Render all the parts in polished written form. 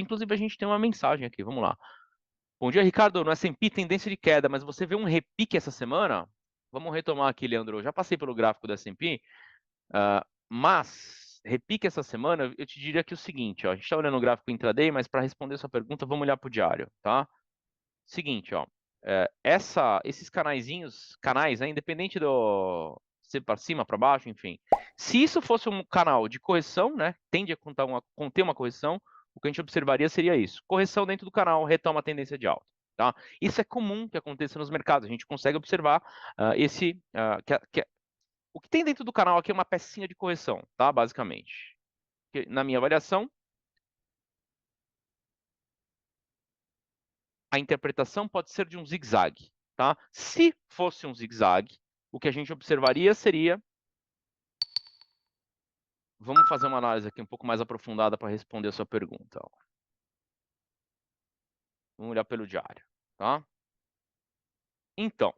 inclusive a gente tem uma mensagem aqui, vamos lá. Bom dia, Ricardo, no S&P tendência de queda, mas você vê um repique essa semana? Vamos retomar aqui, Leandro, eu já passei pelo gráfico do S&P, mas repique essa semana, eu te diria que é o seguinte, ó, a gente está olhando o gráfico intraday, mas para responder sua pergunta, vamos olhar para o diário, tá? Seguinte, ó, esses canais, né, independente do ser para cima, para baixo, enfim, se isso fosse um canal de correção, né, tende a conter uma correção, o que a gente observaria seria isso: correção dentro do canal, retoma a tendência de alta. Tá? Isso é comum que aconteça nos mercados. A gente consegue observar o que tem dentro do canal aqui é uma pecinha de correção, tá? Basicamente. Na minha avaliação, a interpretação pode ser de um zigue-zague. Tá? Se fosse um zigue-zague, o que a gente observaria seria... Vamos fazer uma análise aqui um pouco mais aprofundada para responder a sua pergunta. Ó. Vamos olhar pelo diário. Tá? Então,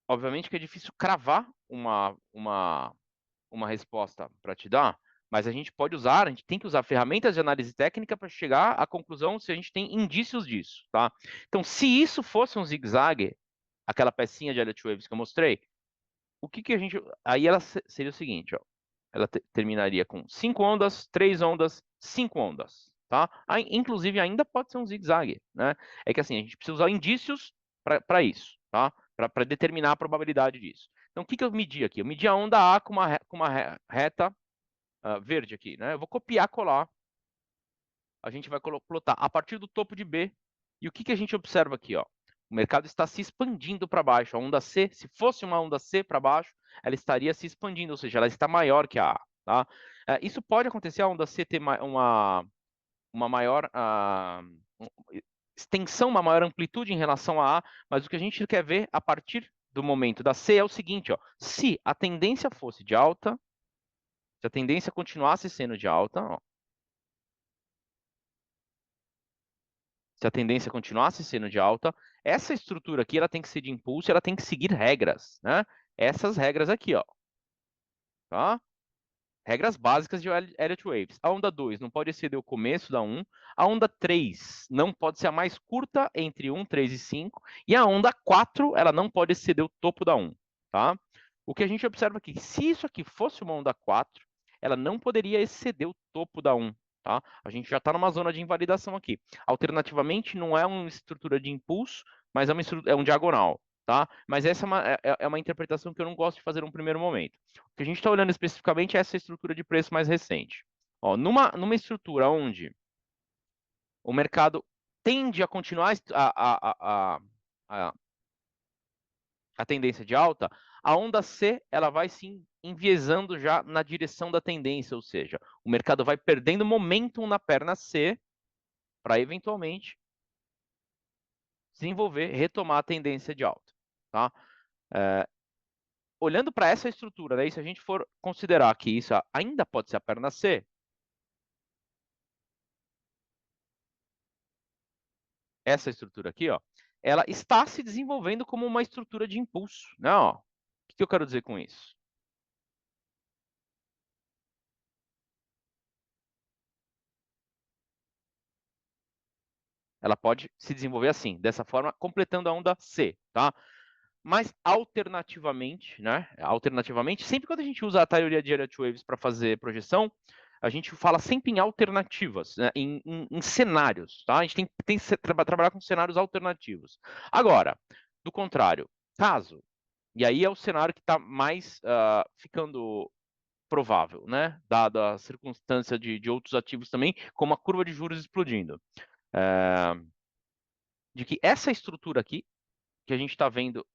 obviamente que é difícil cravar uma resposta para te dar, mas a gente tem que usar ferramentas de análise técnica para chegar à conclusão se a gente tem indícios disso, tá? Então, se isso fosse um zigue-zague, aquela pecinha de Elliott Waves que eu mostrei, o que a gente... Aí ela seria o seguinte, ó. Ela terminaria com 5 ondas, 3 ondas, 5 ondas, tá? Aí, inclusive, ainda pode ser um zigue-zague, né? É que assim, a gente precisa usar indícios para isso, tá? Para determinar a probabilidade disso. Então, o que eu medi aqui? Eu medi a onda A com uma reta verde aqui, né? Eu vou copiar, colar. A gente vai plotar a partir do topo de B. E o que a gente observa aqui, ó? O mercado está se expandindo para baixo. A onda C, se fosse uma onda C para baixo, ela estaria se expandindo, ou seja, ela está maior que a A. Tá? Isso pode acontecer, a onda C ter uma maior extensão, uma maior amplitude em relação a A, mas o que a gente quer ver a partir do momento da C é o seguinte, ó, se a tendência fosse de alta, se a tendência continuasse sendo de alta, ó, se a tendência continuasse sendo de alta, essa estrutura aqui ela tem que ser de impulso, ela tem que seguir regras, né? Essas regras aqui, ó, tá? Regras básicas de Elliott Waves. A onda 2 não pode exceder o começo da 1. A onda 3 não pode ser a mais curta entre 1, 3 e 5. E a onda 4, ela não pode exceder o topo da 1. Tá? O que a gente observa aqui, se isso aqui fosse uma onda 4, ela não poderia exceder o topo da 1. Tá? A gente já está numa zona de invalidação aqui. Alternativamente, não é uma estrutura de impulso, mas é um diagonal. Tá? Mas essa é uma interpretação que eu não gosto de fazer num primeiro momento. O que a gente está olhando especificamente é essa estrutura de preço mais recente. Ó, numa estrutura onde o mercado tende a continuar a tendência de alta, a onda C ela vai se enviesando já na direção da tendência, ou seja, o mercado vai perdendo momentum na perna C para eventualmente desenvolver, retomar a tendência de alta. Tá? Olhando para essa estrutura, né, e se a gente for considerar que isso ainda pode ser a perna C, essa estrutura aqui, ó, ela está se desenvolvendo como uma estrutura de impulso. Né, ó. O que eu quero dizer com isso? Ela pode se desenvolver assim, dessa forma, completando a onda C, tá? Mas alternativamente, né? Alternativamente, sempre quando a gente usa a teoria de Elliott Waves para fazer projeção, a gente fala sempre em alternativas, né? em cenários, tá? A gente tem que trabalhar com cenários alternativos. Agora, do contrário, caso, e aí é o cenário que está mais ficando provável, né? Dada a circunstância de outros ativos também, como a curva de juros explodindo. De que essa estrutura aqui, que a gente está vendo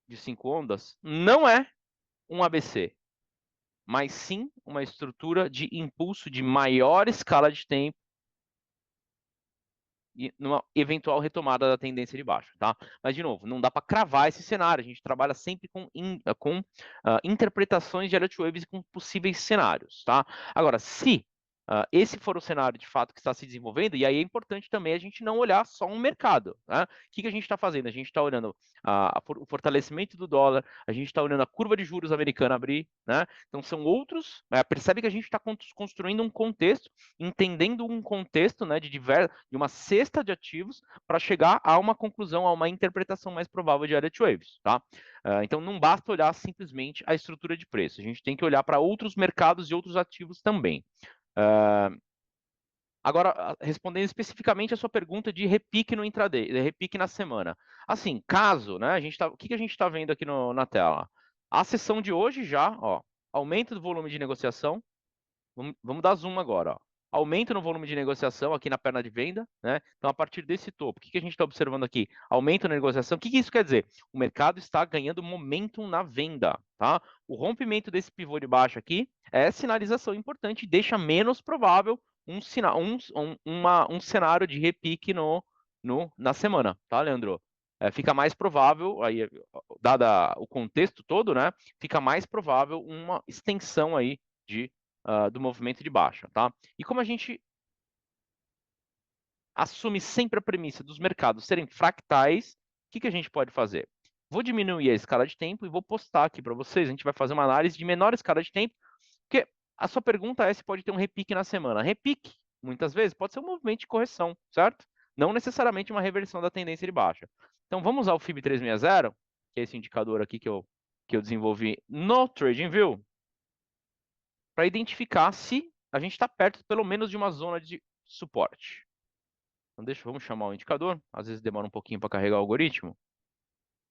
de 5 ondas, não é um ABC, mas sim uma estrutura de impulso de maior escala de tempo e numa eventual retomada da tendência de baixo, tá? Mas, de novo, não dá para cravar esse cenário, a gente trabalha sempre com interpretações de Elliott Waves e com possíveis cenários, tá? Agora, se esse for o cenário de fato que está se desenvolvendo, e aí é importante também a gente não olhar só um mercado. Né? O que a gente está fazendo? A gente está olhando o fortalecimento do dólar, a gente está olhando a curva de juros americana abrir, né? Então são outros. Percebe que a gente está construindo um contexto, entendendo um contexto, né, de uma cesta de ativos para chegar a uma conclusão, a uma interpretação mais provável de Elliott Waves. Tá? Então não basta olhar simplesmente a estrutura de preço, a gente tem que olhar para outros mercados e outros ativos também. Agora, respondendo especificamente a sua pergunta de repique no intraday, de repique na semana. Assim, caso, né, o que a gente está vendo aqui na tela? A sessão de hoje já, ó, aumento do volume de negociação. Vamos dar zoom agora, ó. Aumento no volume de negociação aqui na perna de venda, né? Então, a partir desse topo, o que a gente está observando aqui? Aumento na negociação. O que isso quer dizer? O mercado está ganhando momentum na venda, tá? O rompimento desse pivô de baixo aqui é sinalização importante e deixa menos provável um cenário de repique na semana, tá, Leandro? Fica mais provável, aí, dada o contexto todo, né? Fica mais provável uma extensão aí do movimento de baixa, tá? E como a gente assume sempre a premissa dos mercados serem fractais, o que a gente pode fazer? Vou diminuir a escala de tempo e vou postar aqui para vocês. A gente vai fazer uma análise de menor escala de tempo, porque a sua pergunta é se pode ter um repique na semana. Repique, muitas vezes, pode ser um movimento de correção, certo? Não necessariamente uma reversão da tendência de baixa. Então, vamos usar o FIB 360, que é esse indicador aqui que eu desenvolvi no TradingView, para identificar se a gente está perto, pelo menos, de uma zona de suporte. Então, vamos chamar o indicador. Às vezes demora um pouquinho para carregar o algoritmo.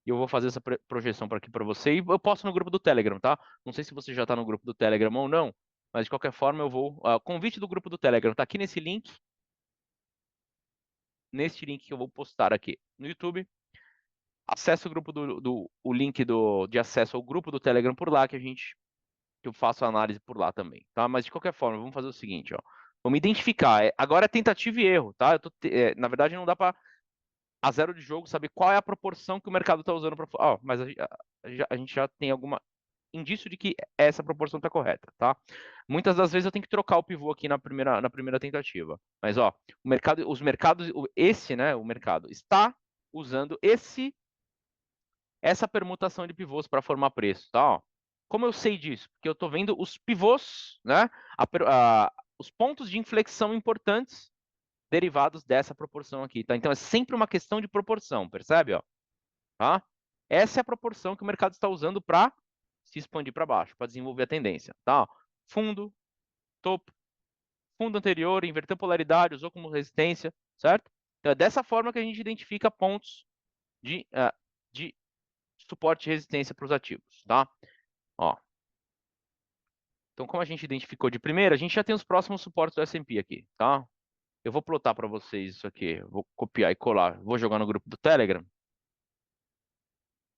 E eu vou fazer essa projeção para aqui para você. E eu posto no grupo do Telegram, tá? Não sei se você já está no grupo do Telegram ou não, mas de qualquer forma eu vou. Convite do grupo do Telegram está aqui nesse link. Neste link que eu vou postar aqui no YouTube. Acesse o grupo o link de acesso ao grupo do Telegram por lá, que eu faço a análise por lá também, tá? Mas de qualquer forma, vamos fazer o seguinte, ó. Vamos identificar. Agora é tentativa e erro, tá? Na verdade, não dá para a zero de jogo saber qual é a proporção que o mercado está usando para. Mas a gente já tem alguma indício de que essa proporção está correta, tá? Muitas das vezes eu tenho que trocar o pivô aqui na primeira tentativa. Mas ó, os mercados, né, o mercado está usando essa permutação de pivôs para formar preço, tá? Ó. Como eu sei disso? Porque eu estou vendo os pivôs, né? Os pontos de inflexão importantes derivados dessa proporção aqui, tá? Então é sempre uma questão de proporção, percebe? Ó? Tá? Essa é a proporção que o mercado está usando para se expandir para baixo, para desenvolver a tendência, tá? Fundo, topo, fundo anterior, inverteu polaridade, usou como resistência, certo? Então é dessa forma que a gente identifica pontos de suporte e resistência para os ativos, tá? Ó. Então, como a gente identificou de primeira, a gente já tem os próximos suportes do S&P aqui, tá? Eu vou plotar para vocês isso aqui, vou copiar e colar, vou jogar no grupo do Telegram.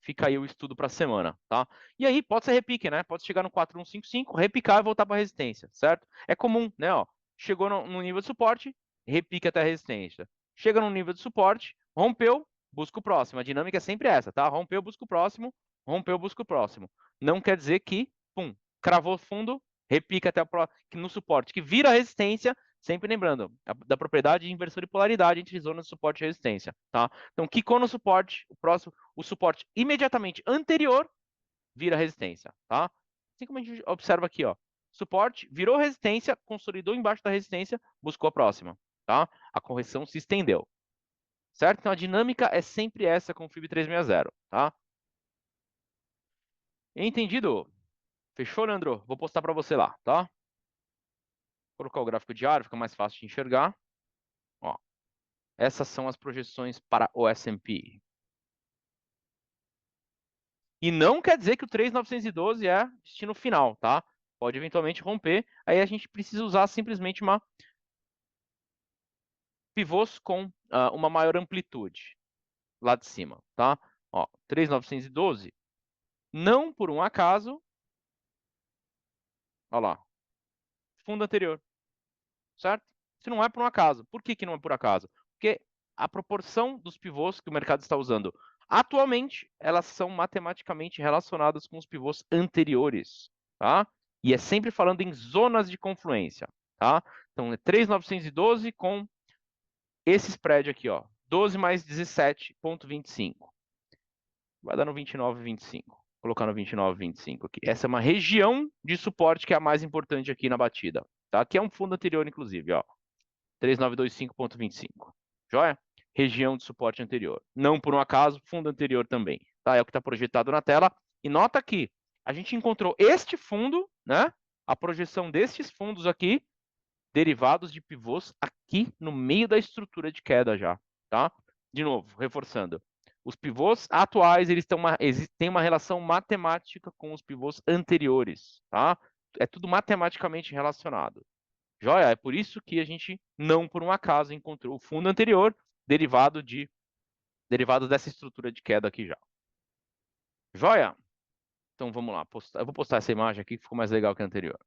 Fica aí o estudo para a semana, tá? E aí pode ser repique, né? Pode chegar no 4155, repicar e voltar para resistência, certo? É comum, né? Ó, chegou no nível de suporte, repique até a resistência. Chega no nível de suporte, rompeu, busca o próximo. A dinâmica é sempre essa, tá? Rompeu, busca o próximo, rompeu, busca o próximo. Não quer dizer que, pum, cravou fundo, repica até no suporte, que vira resistência, sempre lembrando da propriedade de inversão de polaridade entre zonas de suporte e resistência, tá? Então, quicou no suporte, o suporte imediatamente anterior vira resistência, tá? Assim como a gente observa aqui, ó, suporte virou resistência, consolidou embaixo da resistência, buscou a próxima, tá? A correção se estendeu, certo? Então, a dinâmica é sempre essa com o FIB 360, tá? Entendido? Fechou, Leandro? Vou postar para você lá, tá? Vou colocar o gráfico diário, fica mais fácil de enxergar. Ó, essas são as projeções para o S&P. E não quer dizer que o 3.912 é destino final, tá? Pode eventualmente romper. Aí a gente precisa usar simplesmente pivôs com uma maior amplitude lá de cima, tá? Ó, 3.912, não por um acaso, olha lá, fundo anterior, certo? Isso não é por um acaso. Por que não é por acaso? Porque a proporção dos pivôs que o mercado está usando atualmente, elas são matematicamente relacionadas com os pivôs anteriores, tá? E é sempre falando em zonas de confluência, tá? Então, é 3.912 com esse spread aqui, ó. 12 mais 17,25. Vai dar no 29,25. Vou colocar no 29,25 aqui. Essa é uma região de suporte que é a mais importante aqui na batida. Tá? Aqui é um fundo anterior, inclusive, ó. 3.925,25. Joia? Região de suporte anterior. Não por um acaso, fundo anterior também. Tá? É o que está projetado na tela. E nota que a gente encontrou este fundo, né? A projeção destes fundos aqui, derivados de pivôs aqui no meio da estrutura de queda já, tá? De novo, reforçando. Os pivôs atuais, eles têm uma relação matemática com os pivôs anteriores, tá? É tudo matematicamente relacionado. Joia? É por isso que a gente, não por um acaso, encontrou o fundo anterior derivado dessa estrutura de queda aqui já. Joia? Então vamos lá. Eu vou postar essa imagem aqui que ficou mais legal que a anterior.